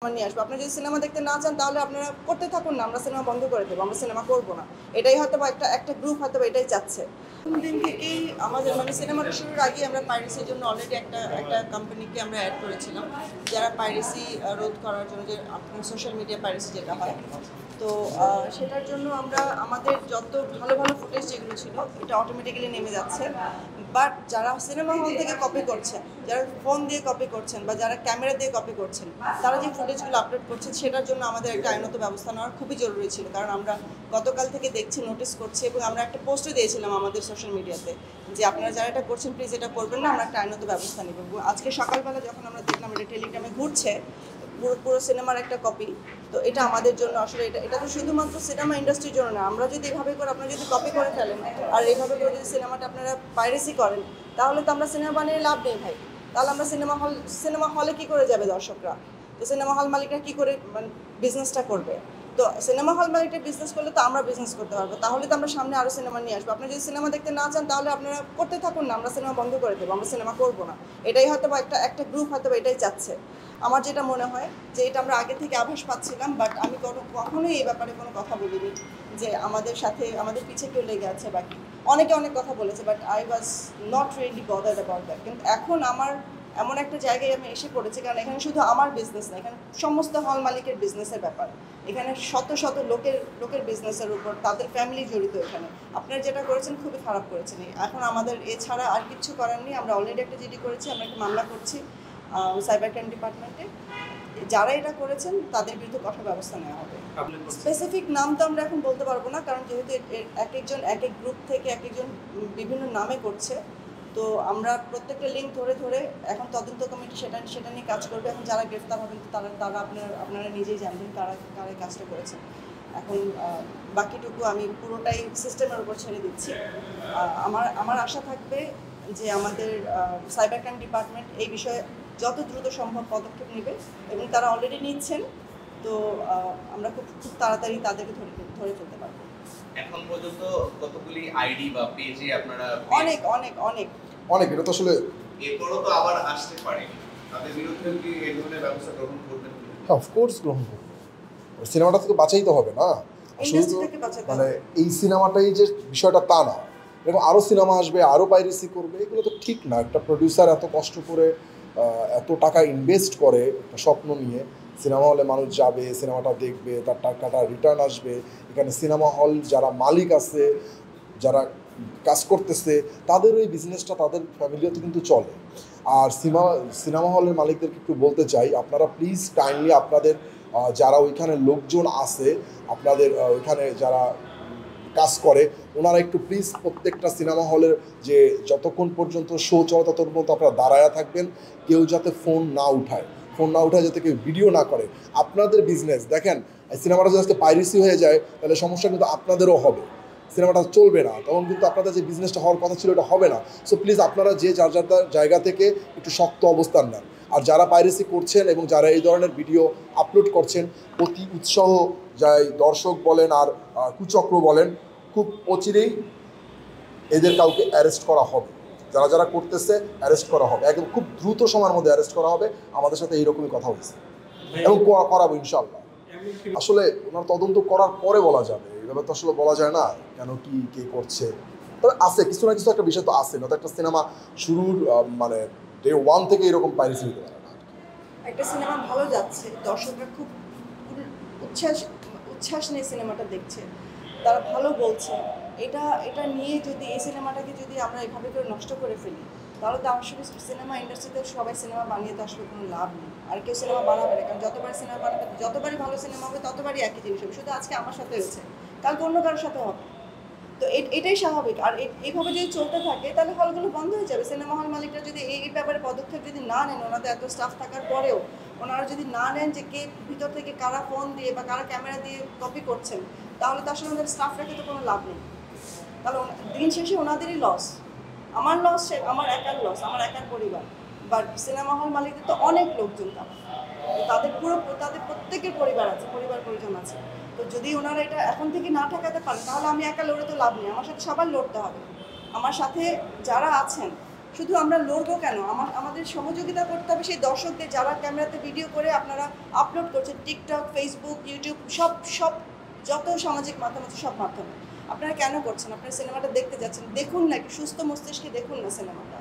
নিয়ে আসবো। আপনি যদি সিনেমা দেখতে না চান তাহলে আপনারা করতে থাকুন না, আমরা সিনেমা বন্ধ করে দেবো, আমরা সিনেমা করবো না। এটাই হয়তো বা একটা গ্রুপ হয়তো এটাই চাচ্ছে। প্রথম দিন থেকেই আমাদের সিনেমাটা শুরুর আগে আমরা পাইরেসির জন্য অলরেডি একটা কোম্পানিকে আমরা অ্যাড করেছিলাম, যারা পাইরেসি রোধ করার জন্য, যে আপনার সোশ্যাল মিডিয়া পাইরেসি যেটা হয়, তো সেটার জন্য আমরা আমাদের যত ভালো ভালো ফুটেজ যেগুলো ছিল এটা অটোমেটিক্যালি নেমে যাচ্ছে। বাট যারা সিনেমা হল থেকে কপি করছেন, যারা ফোন দিয়ে কপি করছেন বা যারা ক্যামেরা দিয়ে কপি করছেন, তারা যে ফুটেজগুলো আপলোড করছেন সেটার জন্য আমাদের একটা আইনত ব্যবস্থা নেওয়ার খুবই জরুরি ছিল। কারণ আমরা গতকাল থেকে দেখছি, নোটিস করছি, এবং আমরা একটা পোস্টও দিয়েছিলাম আমাদের সোশ্যাল মিডিয়াতে যে আপনারা যারা এটা করছেন প্লিজ এটা করবেন না, আমরা একটা আইনত ব্যবস্থা নেব। আজকে সকালবেলা যখন আমরা দেখলাম এটা টেলিগ্রামে ঘুরছে পুরো পুরো সিনেমার একটা কপি, তো এটা আমাদের জন্য আসলে এটা তো শুধুমাত্র সিনেমা ইন্ডাস্ট্রির জন্য না। আমরা যদি এভাবে করে আপনারা যদি কপি করে ফেলেন আর এইভাবে করে যদি সিনেমাটা আপনারা পাইরেসি করেন, তাহলে তো আমরা সিনেমা বানিয়ে লাভ নেই ভাই। তাহলে আমরা সিনেমা হলে কী করে যাবে দর্শকরা? তো সিনেমা হল মালিকরা কী করে বিজনেসটা করবে? তো সিনেমা হল মালিকটা বিজনেস করলে তো আমরা বিজনেস করতে পারবো, তাহলে তো আমরা সামনে আরও সিনেমা নিয়ে আসবো। আপনি যদি সিনেমা দেখতে না চান তাহলে আপনারা করতে থাকুন না, আমরা সিনেমা বন্ধ করে দেবো, আমরা সিনেমা করবো না। এটাই হয়তো বা একটা গ্রুপ হয়তো এটাই চাচ্ছে। আমার যেটা মনে হয় যে এটা আমরা আগে থেকে আভাস পাচ্ছিলাম, বাট আমি কখনোই এই ব্যাপারে কোনো কথা বলিনি যে আমাদের সাথে আমাদের পিছে কেউ লেগে আছে বা কি। অনেকে অনেক কথা বলেছে, but I was not really bothered about that. কিন্তু এখন আমার এমন একটা জায়গায় আমি এসে পড়েছি, কারণ এখানে শুধু আমার বিজনেস না, এখানে সমস্ত হল মালিকের বিজনেসের ব্যাপার। এখানে শত শত লোকের বিজনেসের উপর তাদের ফ্যামিলি জড়িত। এখানে আপনারা যেটা করেছেন খুবই খারাপ করেছেন। এখন আমাদের এছাড়া আর কিছু করার নেই। আমরা অলরেডি একটা জিডি করেছি, আমরা একটা মামলা করছি সাইবার ক্রাইম ডিপার্টমেন্টে। যারা এটা করেছেন তাদের বিরুদ্ধে কঠোর ব্যবস্থা নেওয়া হবে। স্পেসিফিক নাম তো আমরা এখন বলতে পারবো না, কারণ যেহেতু এক একজন এক এক গ্রুপ থেকে এক একজন বিভিন্ন নামে করছে, তো আমরা প্রত্যেকটা লিঙ্ক ধরে ধরে এখন তদন্ত কমিটি সেটা নিয়ে কাজ করবে। এখন যারা গ্রেফতার হবেন তারা আপনারা নিজেই জানবেন কারা কারা কাজটা করেছেন। এখন বাকিটুকু আমি পুরোটাই সিস্টেমের উপর ছেড়ে দিচ্ছি। আমার আশা থাকবে যে আমাদের সাইবার ক্রাইম ডিপার্টমেন্ট এই বিষয়ে যত দ্রুত সম্ভব পদক্ষেপ নেবে, এবং তারা অলরেডি নিচ্ছেন। তো আমরা খুব তাড়াতাড়ি তাদেরকে ধরে ফেলতে পারবো। এখন পর্যন্ত কতগুলি আইডি বা পেজে আপনারা অনেক অনেক অনেক অনেক, এটা তো আসলে এরপরও তো আবার আসতে পারে, তাদের বিরুদ্ধে কি এই ধরনের ব্যবস্থা গ্রহণ করবেন? হ্যাঁ, অফকোর্স গ্রহণ করবো। সিনেমাটা তো বাঁচাইতে হবে না, মানে এই সিনেমাটাই যে বিষয়টা তা না, এরকম আরও সিনেমা আসবে, আরও পাইরেসি করবে, এগুলো তো ঠিক না। একটা প্রডিউসার এত কষ্ট করে এত টাকা ইনভেস্ট করে একটা স্বপ্ন নিয়ে, সিনেমা হলে মানুষ যাবে, সিনেমাটা দেখবে, তার টাকাটা রিটার্ন আসবে। এখানে সিনেমা হল যারা মালিক আছে, যারা কাজ করতেছে, তাদের ওই বিজনেসটা তাদের ফ্যামিলিও কিন্তু চলে। আর সিনেমা হলের মালিকদেরকে একটু বলতে চাই, আপনারা প্লিজ কাইন্ডলি আপনাদের যারা ওইখানে লোকজন আছে, আপনাদের ওইখানে যারা কাজ করে, ওনারা একটু প্লিজ প্রত্যেকটা সিনেমা হলের যে যতক্ষণ পর্যন্ত শো চলে ততক্ষণ পর্যন্ত আপনারা দাঁড়ায়া থাকবেন। কেউ যাতে ফোন না উঠায় যাতে কেউ ভিডিও না করে। আপনাদের বিজনেস দেখেন, সিনেমাটা যদি আজকে পাইরেসি হয়ে যায় তাহলে সমস্যা কিন্তু আপনাদেরও হবে, সিনেমাটা চলবে না, তখন কিন্তু আপনাদের যে বিজনেসটা হওয়ার কথা ছিল এটা হবে না। সো প্লিজ আপনারা যে যার জায়গা থেকে একটু শক্ত অবস্থান নেন। আর যারা পাইরেসি করছেন এবং যারা এই ধরনের ভিডিও আপলোড করছেন, অতি উৎসাহ যাই দর্শক বলেন আর কুচক্র বলেন, খুব অচিরেই এদের কাউকে অ্যারেস্ট করা হবে। যারা যারা করতেছে অ্যারেস্ট করা হবে, একদম খুব দ্রুত সময়ের মধ্যে অ্যারেস্ট করা হবে। আমাদের সাথে এইরকমই কথা হয়েছে এবং করাবো ইনশাল্লাহ। আসলে ওনার তদন্ত করার পরে বলা যাবে, এইভাবে তো আসলে বলা যায় না কেন কি কে করছে। তবে আছে কিছু না কিছু একটা বিষয় তো আছে, না তো একটা সিনেমা শুরুর মানে ডে ওয়ান থেকে এরকম পাইরেসি হতে পারে না। একটা সিনেমা ভালো যাচ্ছে, দর্শকরা খুব উচ্ছ্বাস নিয়ে সিনেমাটা দেখছে, তারা ভালো বলছে। এটা নিয়ে যদি এই সিনেমাটাকে যদি আমরা এভাবে করে নষ্ট করে ফেলি, তাহলে তো আসলে সিনেমা ইন্ডাস্ট্রিতে সবাই সিনেমা বানিয়ে তো আসলে কোনো লাভ নেই। আর কেউ সিনেমা বানাবে না, কারণ যতবার সিনেমা বানাবে, যতবারই ভালো সিনেমা হবে, ততবারই একই জিনিস হবে। শুধু আজকে আমার সাথে হয়েছে, কালকে অন্য কারোর সাথে হবে। তো এটাই স্বাভাবিক। আর এইভাবে যদি চলতে থাকে তাহলে হলগুলো বন্ধ হয়ে যাবে। সিনেমা হল মালিকরা যদি এই ব্যাপারে পদক্ষেপ যদি না নেন, ওনাদের এত স্টাফ থাকার পরেও ওনারা যদি না নেন যে কে ভিতর থেকে কারা ফোন দিয়ে বা কারা ক্যামেরা দিয়ে কপি করছেন, তাহলে তো আসলে ওনাদের স্টাফ রেখে তো কোনো লাভ নেই। তাহলে দিন শেষে ওনাদেরই লস। আমার লস, আমার একার লস, আমার একার পরিবার। বাট সিনেমা হল মালিকদের তো অনেক লোকজন, তাদের প্রত্যেকের পরিবার আছে, পরিবার পরিজন আছে। তো যদি ওনারা এটা এখন থেকে না ঠেকাতে পারেন, তাহলে আমি একা লড়ে তো লাভ নেই, আমার সাথে সবার লড়তে হবে। আমার সাথে যারা আছেন শুধু আমরা লড়বো কেন, আমাদের সহযোগিতা করতে হবে সেই দর্শকদের যারা ক্যামেরাতে ভিডিও করে আপনারা আপলোড করছেন টিকটক, ফেসবুক, ইউটিউব, সব যত সামাজিক মাধ্যম আছে সব মাধ্যমে। আপনারা কেন করছেন? আপনারা সিনেমাটা দেখতে যাচ্ছেন, দেখুন না, একটু সুস্থ মস্তিষ্কে দেখুন না সিনেমাটা।